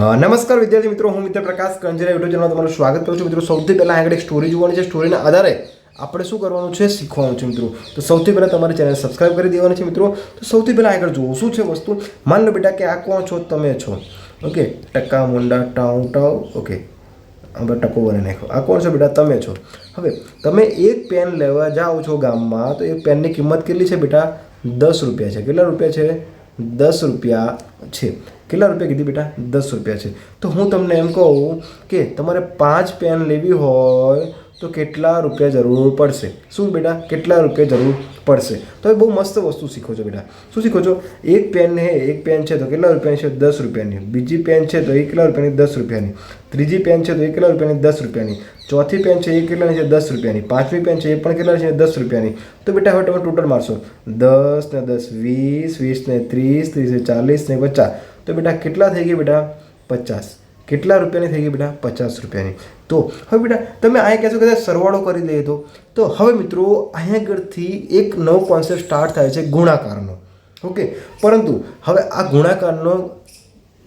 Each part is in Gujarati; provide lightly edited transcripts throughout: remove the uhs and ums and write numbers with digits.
નમસ્કાર વિદ્યાર્થી મિત્રો, હું મિત્ર પ્રકાશ કંજરા યુટ્યુબ ચેનલમાં તમારું સ્વાગત કરું છું. મિત્રો, સૌથી પહેલાં આગળ એક સ્ટોરી જોવાની છે. સ્ટોરીના આધારે આપણે શું કરવાનું છે, શીખવાનું છે. મિત્રો, તો સૌથી પહેલાં તમારી ચેનલ સબસ્ક્રાઇબ કરી દેવાની છે. મિત્રો, તો સૌથી પહેલાં આગળ જુઓ શું છે વસ્તુ. માન લો બેટા કે આ કોણ છો, તમે છો. ઓકે, ટકા મુંડા ટાઉ ટાઉ. ઓકે, હવે ટકો બને નાખો. આ કોણ છો બેટા, તમે છો. હવે તમે એક પેન લેવા જાઓ છો ગામમાં, તો એક પેનની કિંમત કેટલી છે બેટા? 10 રૂપિયા છે. કેટલા રૂપિયા છે? 10 રૂપિયા છે. કેટલા રૂપિયા કીધી બેટા? 10 રૂપિયા છે. તો હું તમને એમ કહું કે તમારે 5 પેન લેવી હોય તો કેટલા રૂપિયા જરૂર પડશે? શું બેટા, કેટલા રૂપિયા જરૂર પડશે? તો એ બહુ મસ્ત વસ્તુ શીખો છો બેટા. શું શીખો છો? એક પેન છે તો કેટલા રૂપિયાની છે? 10 રૂપિયાની. બીજી પેન છે તો એ કેટલા રૂપિયાની? 10 રૂપિયાની. ત્રીજી પેન છે તો એ કેટલા રૂપિયાની? 10 રૂપિયાની. ચોથી પેન છે એ કેટલાની છે? 10 રૂપિયાની. પાંચમી પેન છે એ પણ કેટલાની છે? 10 રૂપિયાની. તો બેટા હવે તમે ટોટલ મારશો. 10 ને 10 20, 20 ને 30, 30 ને 40 ને 50. તો બેટા કેટલા થઈ ગયા બેટા? 50. કેટલા રૂપિયાની થઈ ગઈ બેટા? 50 રૂપિયાની. તો હવે બેટા તમે અહીંયા કહેશો કે સરવાળો કરી દઈએ તો હવે મિત્રો અહીંયા આગળથી એક નવો કોન્સેપ્ટ સ્ટાર્ટ થાય છે, ગુણાકારનો. ઓકે, પરંતુ હવે આ ગુણાકારનો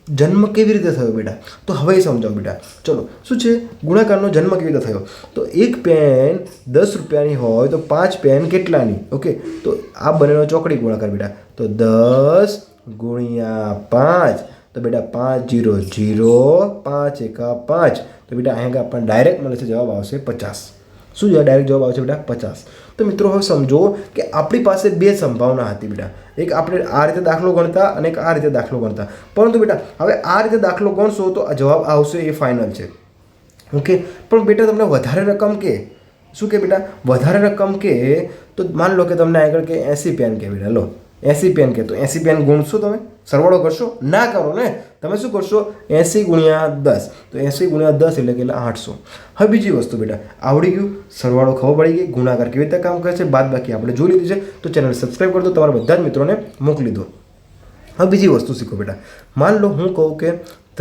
જન્મ કેવી રીતે થયો બેટા? તો હવે સમજાવો બેટા. ચલો, શું છે ગુણાકારનો જન્મ કેવી રીતે થયો? તો એક પેન 10 રૂપિયાની હોય તો 5 પેન કેટલાની? ઓકે, તો આ બંનેનો ચોકડી ગુણાકાર બેટા. તો 10 ગુણ્યા 5. તો બેટા 5 0 0, 5 1 5. તો બેટા અહીંયા આપણને ડાયરેક્ટ મળે છે, જવાબ આવશે 50. શું ડાયરેક્ટ જવાબ આવશે બેટા? 50. તો મિત્રો હવે સમજો કે આપણી પાસે બે સંભાવના હતી બેટા. એક આપણે આ રીતે દાખલો ગણતા અને એક આ રીતે દાખલો ગણતા. પરંતુ બેટા હવે આ રીતે દાખલો ગણશો તો જવાબ આવશે એ ફાઇનલ છે. ઓકે, પણ બેટા તમને વધારે રકમ કે શું કે બેટા? વધારે રકમ કે તો માન લો કે તમને આગળ કે 80 પેન કે બેટા. લો 80 પેન કે તો 80 પેન ગુણશો તમે? સરવાળો કરશો? ના કરો ને. તમે શું કરશો? 80 ગુણ્યા 10. તો 80 ગુણ્યા 10 એટલે કેટલા? 800. હવે બીજી વસ્તુ બેટા, આવડી ગયું, સરવાળો ખબર પડી ગઈ, ગુણાકાર કેવી રીતે કામ કરે છે, બાદ બાકી આપણે જોઈ લીધી છે. તો ચેનલ સબસ્ક્રાઈબ કરી દો, તમારા બધા જ મિત્રોને મોકલી દો. હવે બીજી વસ્તુ શીખો બેટા. માન લો હું કહું કે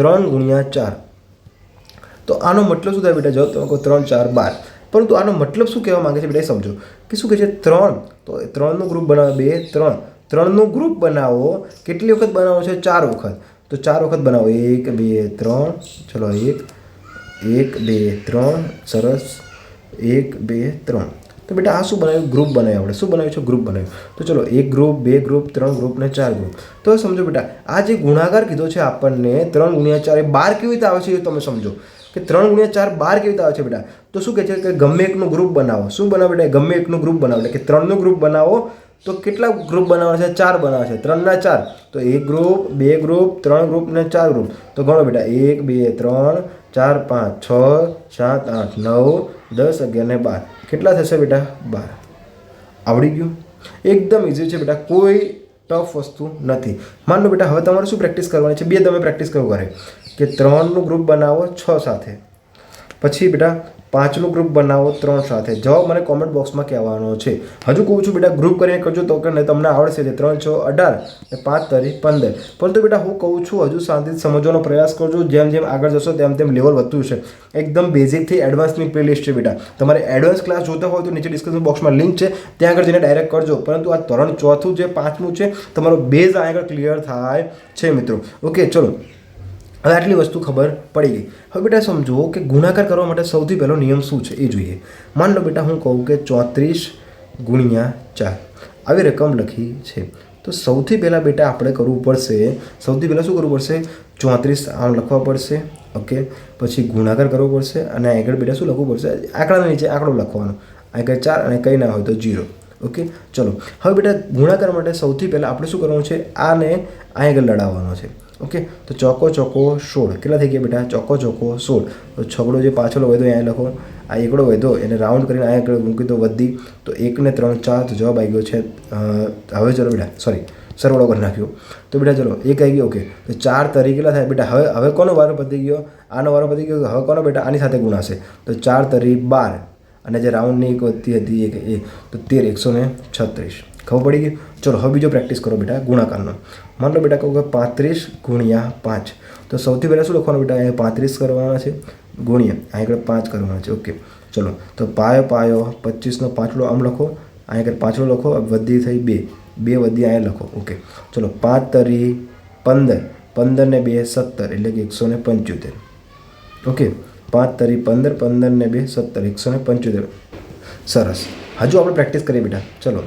3 ગુણ્યા 4. તો આનો મતલબ શું થાય બેટા? જો તમે કહો 3 4 12. પરંતુ આનો મતલબ શું કહેવા માંગે છે બેટા? એ સમજો કે શું કહે છે? 3. તો 3નું ગ્રુપ બનાવો. 2 3. 3નું ગ્રુપ બનાવો. કેટલી વખત બનાવો છે? 4 વખત. તો 4 વખત બનાવો. 1 2 3. ચલો 1 2 3. સરસ. 1 2 3. તો બેટા આ શું બનાવ્યું? ગ્રુપ બનાવ્યું. આપણે શું બનાવ્યું છે? ગ્રુપ બનાવ્યું. તો ચલો 1 ગ્રુપ, 2 ગ્રુપ, 3 ગ્રુપ ને 4 ગ્રુપ. તો સમજો બેટા આ જે ગુણાકાર કીધો છે આપણને 3 ગુણ્યા 4 એ 12 કેવી રીતે આવે છે એ તમે સમજો કે 3 ગુણ્યા 4 12 કેવી રીતે આવે છે બેટા? તો શું કહે છે કે ગમે એકનું ગ્રુપ બનાવો. શું બનાવો બેટા? ગમે એકનું ગ્રુપ બનાવો. એટલે કે 3નું ગ્રુપ બનાવો. તો કેટલા ગ્રુપ બનાવવા છે? 4 બનાવવા છે. 3 ના 4. તો 1 ગ્રુપ, 2 ગ્રુપ, 3 ગ્રુપ ને 4 ગ્રુપ. તો ગણો બેટા 1 2 3 4 5 6 7 8 9 10 11 ને 12. કેટલા થશે બેટા? 12. આવડી ગયું? એકદમ ઇઝી છે બેટા, કોઈ ટફ વસ્તુ નથી. માન લો બેટા હવે તમારે શું પ્રેક્ટિસ કરવાની છે? બે તમે પ્રેક્ટિસ કરો ઘરે કે 3નું ગ્રુપ બનાવો 6 સાથે. પછી બેટા 5નું ગ્રુપ બનાવો 3 સાથે. જવાબ મને કોમેન્ટ બોક્સમાં કહેવાનો છે. હજુ કહું છું બેટા ગ્રુપ કરીને કરજો તો કે તમને આવડશે. 3 6 18 ને 5 3 15. પરંતુ બેટા હું કહું છું હજુ શાંતિથી સમજવાનો પ્રયાસ કરજો. જેમ જેમ આગળ જશો તેમ તેમ લેવલ વધતું છે. એકદમ બેઝિકથી એડવાન્સની પ્લેલિસ્ટ છે બેટા. તમારે એડવાન્સ ક્લાસ જોતા હોય તો નીચે ડિસ્ક્રિપ્શન બોક્સમાં લિંક છે, ત્યાં આગળ જઈને ડાયરેક્ટ કરજો. પરંતુ આ ધોરણ 4થું છે, 5મું છે, તમારો બેઝ આગળ ક્લિયર થાય છે મિત્રો. ઓકે, ચલો હવે આટલી વસ્તુ ખબર પડી ગઈ. હવે બેટા સમજો કે ગુણાકાર કરવા માટે સૌથી પહેલો નિયમ શું છે એ જોઈએ. માન લો બેટા હું કહું કે 34 ગુણ્યા 4 આવી રકમ લખી છે. તો સૌથી પહેલાં બેટા આપણે કરવું પડશે, સૌથી પહેલાં શું કરવું પડશે? 34 આમ લખવા પડશે. ઓકે, પછી ગુણાકાર કરવો પડશે અને આગળ બેટા શું લખવું પડશે? આંકડાના નીચે આંકડો લખવાનો. આગળ 4 અને કંઈ ના હોય તો 0. ઓકે, ચલો હવે બેટા ગુણાકાર માટે સૌથી પહેલાં આપણે શું કરવાનું છે? આને આગળ લડાવવાનો છે. ઓકે, તો ચોકો ચોકો 16. કેટલા થઈ ગયા બેટા? ચોકો ચોકો 16. તો છગડો જે પાછળ વધ્યો અહીંયા લખો. આ એકડો વધ્યો એને રાઉન્ડ કરીને અહીંયા આગળ મૂકી દો વધી. તો 1 ને 3 4. તો જવાબ આવી ગયો છે. હવે ચલો બેટા સરવાળો કરી નાખ્યો. તો બેટા ચલો 1 આવી ગયો. ઓકે, તો 4 તરી કેટલા થાય બેટા? હવે કોનો વારો પતી ગયો? આનો વારો પતી ગયો. હવે કોનો બેટા? આની સાથે ગુણાશે. તો 4 તરી 12 અને જે રાઉન્ડની એક વધતી હતી એ તો 13 136. ખબર પડી ગઈ? ચલો હવે બીજો પ્રેક્ટિસ કરો બેટા ગુણાકારનો. માન લો બેટા કહું કે 35 ગુણ્યા 5. તો સૌથી પહેલાં શું લખવાનું બેટા? અહીંયા 35 કરવાના છે ગુણ્યા આગળ 5 કરવાના છે. ઓકે, ચલો તો પાયો 25નો પાંચડો આમ લખો. અહીંયા આગળ પાંચડો લખો. વધી થઈ 2 વધી અહીંયા લખો. ઓકે, ચલો 5 તરી 15 15 ને 2 17 એટલે કે 175. ઓકે, 5 તરી 15, 15 ને 2 17, 175. સરસ. હજુ આપણે પ્રેક્ટિસ કરીએ બેટા. ચલો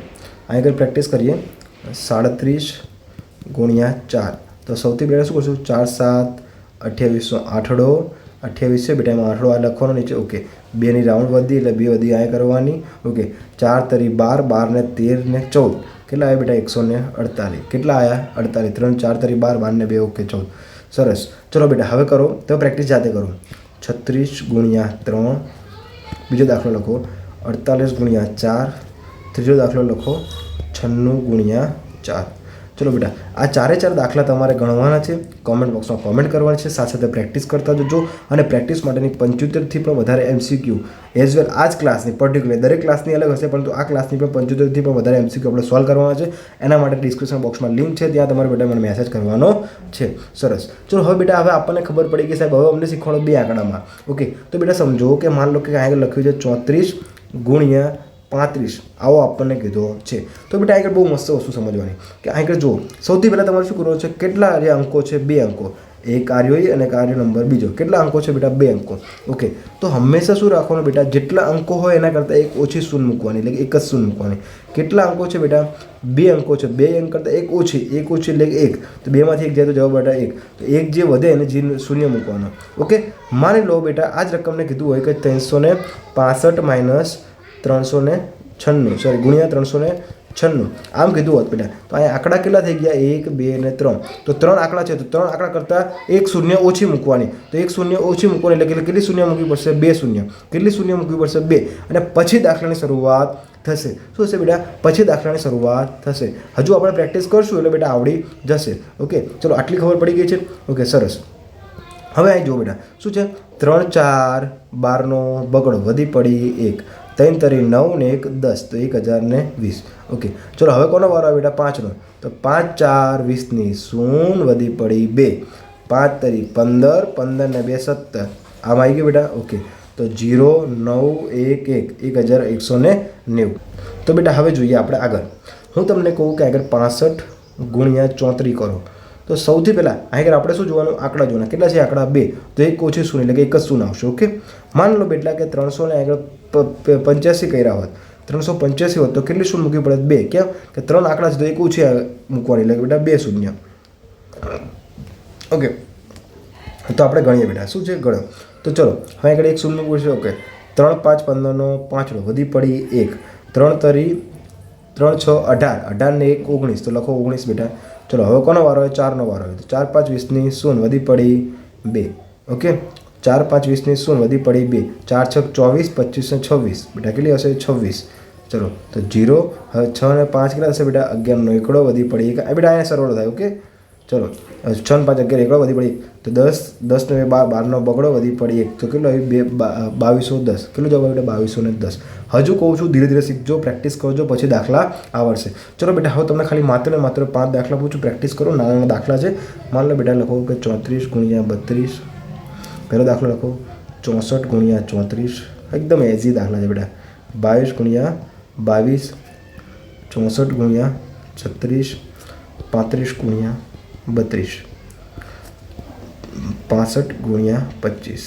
અહીં આગળ પ્રેક્ટિસ કરીએ. 37 ગુણ્યા 4. તો સૌથી પહેલાં શું કરશું? 4 7 28 આઠડો 28 છે બેટા, એમાં આઠડો આ લખવાનો નીચે. ઓકે, 2ની રાઉન્ડ વધી એટલે 2 વધી અહીંયા કરવાની. ઓકે, 4 તરી 12, 12 ને 13 ને 14 કેટલા આવ્યા બેટા? 148. કેટલા આવ્યા? 48. 3 4 તરી 12, 12 ને 2 ઓકે 14. સરસ. ચલો બેટા હવે કરો, તો પ્રેક્ટિસ જાતે કરો. 36 ગુણ્યા 3. બીજો દાખલો લખો 48 ગુણ્યા 4. ત્રીજો દાખલો લખો 96 ગુણ્યા 4. ચલો બેટા, આ ચારે ચાર દાખલા તમારે ગણવાના છે. કોમેન્ટ બોક્સમાં કોમેન્ટ કરવાની છે, સાથે સાથે પ્રેક્ટિસ કરતા જજો. અને પ્રેક્ટિસ માટેની 75થી પણ વધારે MCQ એઝ વેલ આ જ ક્લાસની પર્ટિક્યુલર, દરેક ક્લાસની અલગ હશે, પરંતુ આ ક્લાસની પણ 75થી પણ વધારે MCQ આપણે સોલ્વ કરવાના છે. એના માટે ડિસ્ક્રિપ્શન બોક્સમાં લિંક છે, ત્યાં તમારે બેટા મને મેસેજ કરવાનો છે. સરસ. ચલો હવે બેટા, હવે આપણને ખબર પડી કે સાહેબ હવે અમને શીખવાડો 2 આંકડામાં. ઓકે, તો બેટા સમજો કે માન લો કે આગળ લખ્યું છે 34 ગુણ્યા 35, આવો આપણને કીધો છે. તો બેટા આગળ બહુ મસ્ત વસ્તુ સમજવાની કે આગળ જુઓ, સૌથી પહેલાં તમારે શું કરવાનું છે? કેટલા જે અંકો છે? 2 અંકો. એક કાર્ય અને કાર્ય નંબર બીજો. કેટલા અંકો છે બેટા? 2 અંકો. ઓકે, તો હંમેશા શું રાખવાનું બેટા? જેટલા અંકો હોય એના કરતાં એક ઓછી શૂન્ય મૂકવાની, એટલે કે એક જ શૂન્ય મૂકવાની. કેટલા અંકો છે બેટા? 2 અંકો છે. 2 અંક કરતાં એક ઓછી એટલે કે 1. તો 2માંથી 1 જાય તો જવાબ બેટા 1. તો 1 જે વધે એને શૂન્ય મૂકવાનો. ઓકે, માની લો બેટા આ જ રકમને કીધું હોય કે 365 માઇનસ 396, સોરી ગુણ્યા 396 આમ કીધું હોત બેટા, તો અહીંયા આંકડા કેટલા થઈ ગયા? 1 2 ને 3. તો 3 આંકડા છે, તો 3 આંકડા કરતાં એક શૂન્ય ઓછી મૂકવાની. તો એક શૂન્ય ઓછી મૂકવાની એટલે કેટલી શૂન્ય મૂકવી પડશે? 2 શૂન્ય. કેટલી શૂન્ય મૂકવી પડશે? 2. અને પછી દાખલાની શરૂઆત થશે. શું થશે બેટા? પછી દાખલાની શરૂઆત થશે. હજુ આપણે પ્રેક્ટિસ કરશું એટલે બેટા આવડી જશે. ઓકે, ચલો આટલી ખબર પડી ગઈ છે. ઓકે, સરસ. હવે અહીં જુઓ બેટા, શું છે? 3 4 12નો બગડો વધી પડી 1. 3 તરી 9 ને 1 10, તો 1020. ઓકે, ચલો હવે કોનો વારો આવે બેટા? 5નો. તો 5 4 20ની શૂન વધી પડી 2. 5 તરી 15, 15 ને 2 17. આમ આવી ગયું બેટા. ઓકે, તો 0 9 1 1 1190. તો બેટા હવે જોઈએ આપણે આગળ. હું તમને કહું કે આગળ 65 ગુણ્યા 34 કરો. તો સૌથી પહેલાં આગળ આપણે શું જોવાનું? આંકડા જોવાના. કેટલા છે આંકડા? 2. તો એક ઓછી શૂન્ય એટલે કે એક જ શૂન્ય આવશે. ઓકે, માન લો બેટા કે 300 ને આગળ 85 કર્યા હોત, 385 હોત તો કેટલી શૂન્ય મૂકવી પડે? 2. કેમ કે 3 આંકડા છે તો એક ઓછી મૂકવાની, એટલે બેટા 2 શૂન્ય. ઓકે, તો આપણે ગણીએ બેટા. શું છે? ગણો. તો ચલો હવે આગળ એક શૂન્ય મૂકવું છે. ઓકે, 3 5 15નો 5 વધી પડી 1. 3 તરી 3 6 18, 18 ને 1 19, તો લખો 19 બેટા. ચલો હવે કોનો વારો હોય? 4નો વારો હોય. તો 4 5 20ની શૂન્ય વધી પડી 2. ઓકે, 4 5 20ની શૂન્ય વધી પડી 2. 4 6 24, 25 ને 26 બેટા કેટલી હશે? 26. ચલો તો 0. હવે 6 ને 5 કેટલા હશે બેટા? 11નો એકડો વધી પડી 1. બેટા અહીંયા સરળ થાય. ઓકે, ચલો 6 ને 5 11 એકડો વધી પડી. તો 10 10 ને 2 12નો બગડો વધી પડી 1. તો કેટલો આવી? 2210. કેટલું જવાબ બેટા? 2210. હજુ કહું છું ધીરે ધીરે શીખજો, પ્રેક્ટિસ કરજો, પછી દાખલા આવડશે. ચલો બેટા, હવે તમને ખાલી માત્ર ને માત્ર 5 દાખલા પૂછું, પ્રેક્ટિસ કરો. નાના નાના દાખલા છે. માન લો બેટા લખો કે 34 ગુણ્યા 32. પહેલો દાખલો લખો 64 ગુણ્યા 34. એકદમ એઝી દાખલા છે બેટા. 22 ગુણ્યા 22, 64 ગુણ્યા 36, 35 ગુણ્યા 32, 65 ગુણ્યા 25.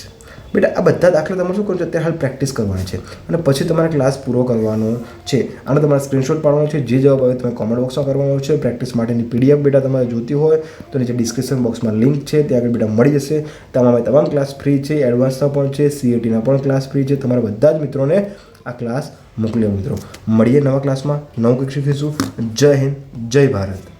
બેટા આ બધા દાખલા તમારે શું કરવું છે? અત્યારે હાલ પ્રેક્ટિસ કરવાની છે અને પછી તમારે ક્લાસ પૂરો કરવાનો છે. આનો તમારે સ્ક્રીનશોટ પાડવાનો છે. જે જવાબ આવે તમે કોમેન્ટ બોક્સમાં કરવાનો છે. પ્રેક્ટિસ માટેની PDF બેટા તમારે જોતી હોય તો નીચે ડિસ્ક્રિપ્શન બોક્સમાં લિંક છે, ત્યાં આગળ બેટા મળી જશે. તમામ ક્લાસ ફ્રી છે, એડવાન્સના પણ છે, CATના પણ ક્લાસ ફ્રી છે. તમારા બધા જ મિત્રોને આ ક્લાસ મોકલ્યો. મિત્રો મળીએ નવા ક્લાસમાં, નવું કંઈક શીખીશું. જય હિન્દ, જય ભારત.